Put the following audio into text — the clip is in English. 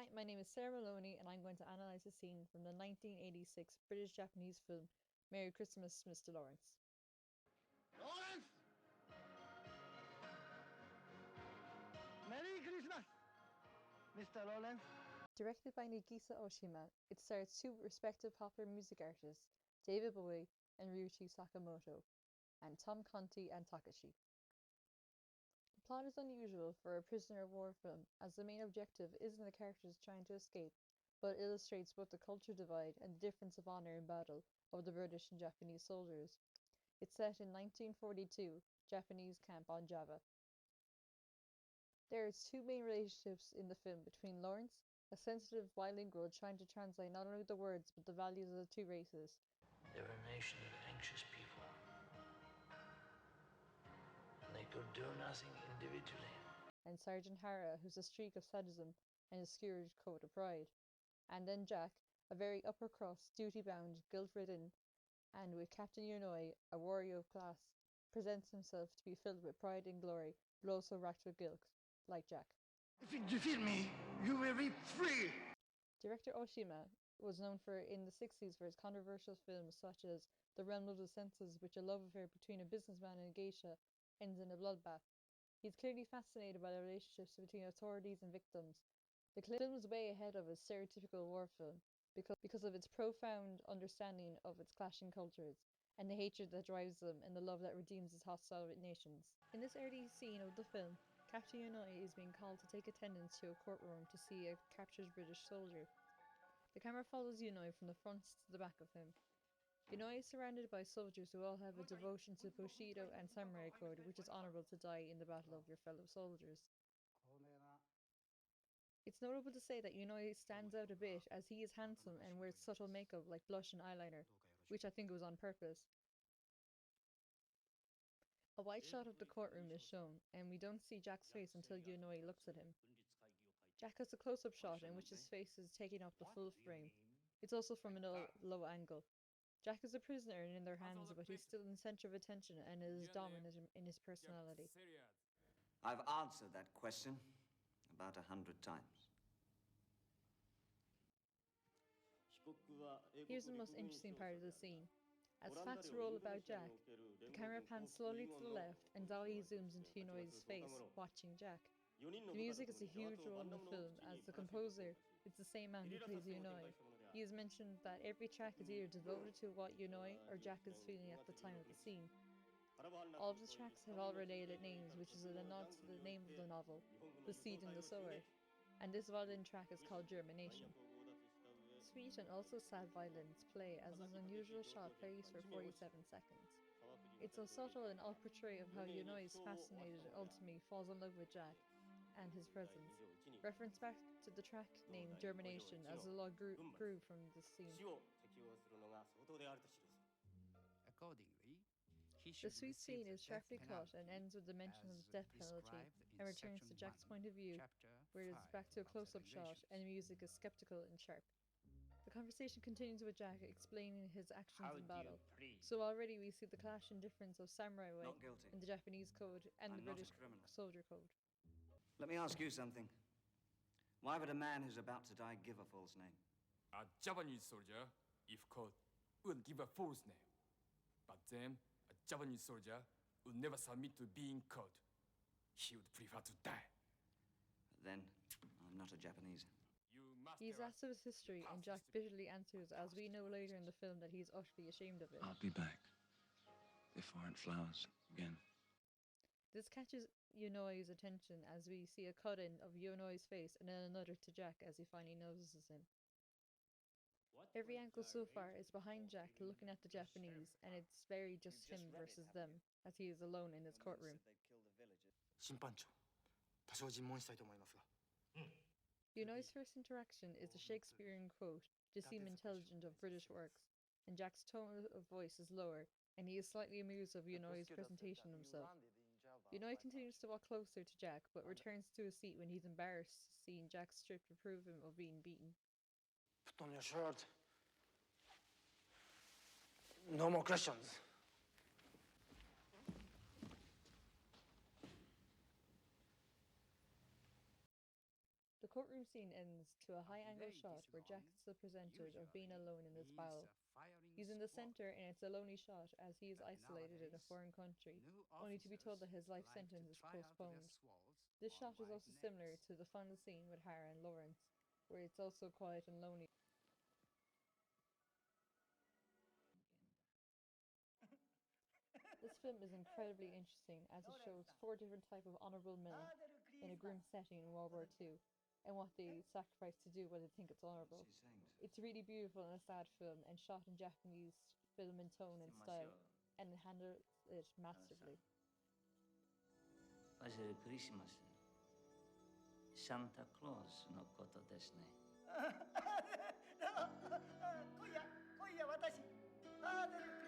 Hi, my name is Sarah Maloney, and I'm going to analyze a scene from the 1986 British-Japanese film Merry Christmas, Mr. Lawrence. Lawrence! Merry Christmas, Mr. Lawrence. Directed by Nagisa Oshima, it stars two respected popular music artists, David Bowie and Ryuichi Sakamoto, and Tom Conti and Takashi. The plot is unusual for a prisoner of war film, as the main objective isn't the characters trying to escape, but illustrates both the culture divide and the difference of honor in battle of the British and Japanese soldiers. It's set in 1942 Japanese camp on Java. There are two main relationships in the film between Lawrence, a sensitive bilingual trying to translate not only the words but the values of the two races. They were a nation of anxious people, and they could do nothing individually. And Sergeant Hara, who's a streak of sadism and a scourged coat of pride. And then Jack, a very upper crust, duty-bound, guilt-ridden, and with Captain Yonoi, a warrior of class, presents himself to be filled with pride and glory, but also racked with guilt, like Jack. If you defeat me, you will be free! Director Oshima was known in the 60s for his controversial films such as The Realm of the Senses, which a love affair between a businessman and a geisha ends in a bloodbath. He's clearly fascinated by the relationships between authorities and victims. The film is way ahead of a stereotypical war film because of its profound understanding of its clashing cultures and the hatred that drives them and the love that redeems its hostile nations. In this early scene of the film, Captain Yonoi is being called to take attendance to a courtroom to see a captured British soldier. The camera follows Yonoi from the front to the back of him. Yonoi is surrounded by soldiers who all have a devotion to Bushido and Samurai Code, which is honorable to die in the battle of your fellow soldiers. It's notable to say that Yonoi stands out a bit as he is handsome and wears subtle makeup like blush and eyeliner, which I think was on purpose. A wide shot of the courtroom is shown, and we don't see Jack's face until Yonoi looks at him. Jack has a close-up shot in which his face is taking up the full frame. It's also from a low angle. Jack is a prisoner and in their hands, but he's still in the center of attention and is dominant in his personality. I've answered that question about 100 times. Here's the most interesting part of the scene. As facts roll about Jack, the camera pans slowly to the left and dolly zooms into Yonoi's face, watching Jack. The music is a huge role in the film, as the composer is the same man who plays Yonoi. He has mentioned that every track is either devoted to what Yonoi or Jack is feeling at the time of the scene. All of the tracks have all related names, which is a nod to the name of the novel, The Seed and the Sower, and this violin track is called Germination. Sweet and also sad violins play as this unusual shot plays for 47 seconds. It's so subtle and odd portray of how Yonoi is fascinated and ultimately falls in love with Jack and his presence. Reference back to the track named Germination as the log grew from this scene. Accordingly, The sweet scene is sharply cut and ends with the mention of the death penalty and returns to Jack's point of view, where it is back to a close-up shot and the music is skeptical and sharp. The conversation continues with Jack explaining his actions in battle. So already we see the clash and difference of samurai way in the Japanese code and the British soldier code. Let me ask you something. Why would a man who's about to die give a false name? A Japanese soldier, if caught, would give a false name. But then, a Japanese soldier would never submit to being caught. He would prefer to die. Then, I'm not a Japanese. He's asked of his history, and Jack bitterly answers, as we know later in the film, that he's utterly ashamed of it. I'll be back. If aren't flowers again. This catches Yonoi's attention as we see a cut-in of Yonoi's face and then another to Jack as he finally notices him. Every angle so far is behind Jack looking at the Japanese, and it's very just him versus them, as he is alone in his courtroom. 審判長、多少尋問したいと思いますが。Yonoi's first interaction is the Shakespearean quote, "To seem intelligent of British works," and Jack's tone of voice is lower, and he is slightly amused of Yonoi's presentation of himself. Yonoi continues to walk closer to Jack, but returns to his seat when he's embarrassed, seeing Jack's strip reprove him of being beaten. Put on your shirt. No more questions. The courtroom scene ends to a high-angle shot where Jack is still presented of being alone in this battle. He's in the center and it's a lonely shot as he is isolated in a foreign country, only to be told that his life sentence is postponed. This shot is also similar to the final scene with Hara and Lawrence, where it's also quiet and lonely. This film is incredibly interesting as it shows 4 different types of honorable men in a grim setting in World War II and what they sacrifice to do when they think it's honorable. What's he saying to us? It's really beautiful and a sad film and shot in Japanese film in tone and style and it handles it masterfully. 忘れクリスマスサンタクロースのことですね。今夜私ファーデル